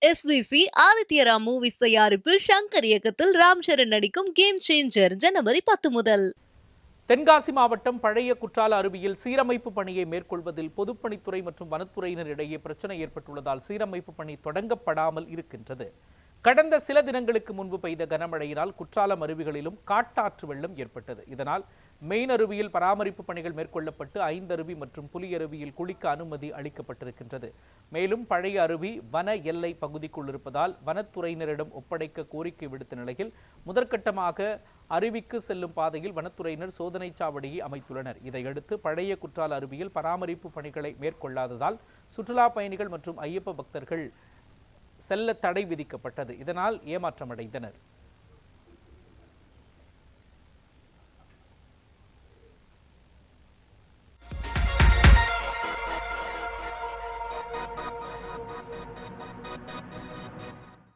SVC Adityaram movies தயாரிப்பில் ஷங்கர் இயக்கத்தில் ராம் சரண் நடிக்கும் கேம் சேஞ்சர் ஜனவரி 10 முதல். தென்காசி மாவட்டம் பழைய குற்றால அருவியில் சீரமைப்பு பணியை மேற்கொள்வதில் பொதுப்பணித்துறை மற்றும் வனத்துறையினர் இடையே பிரச்சனை ஏற்பட்டுள்ளதால் சீரமைப்பு பணி தொடங்கப்படாமல் இருக்கின்றது. கடந்த சில தினங்களுக்கு முன்பு பெய்த கனமழையினால் குற்றாலம் அருவிகளிலும் காட்டாற்று வெள்ளம் ஏற்பட்டது. இதனால் மெயின் அருவியில் பராமரிப்பு பணிகள் மேற்கொள்ளப்பட்டு 5 அருவி மற்றும் புலி அருவியில் குளிக்க அனுமதி அளிக்கப்பட்டிருக்கின்றது. மேலும் பழைய அருவி வன எல்லை பகுதிக்குள் இருப்பதால் வனத்துறையினரிடம் ஒப்படைக்க கோரிக்கை விடுத்த நிலையில் முதற்கட்டமாக அருவிக்கு செல்லும் பாதையில் வனத்துறையினர் சோதனை சாவடியை அமைத்துள்ளனர். இதையடுத்து பழைய குற்றால அருவியில் பராமரிப்பு பணிகளை மேற்கொள்ளாததால் சுற்றுலா பயணிகள் மற்றும் ஐயப்ப பக்தர்கள் செல்ல தடை விதிக்கப்பட்டது. இதனால் ஏமாற்றமடைந்தனர்.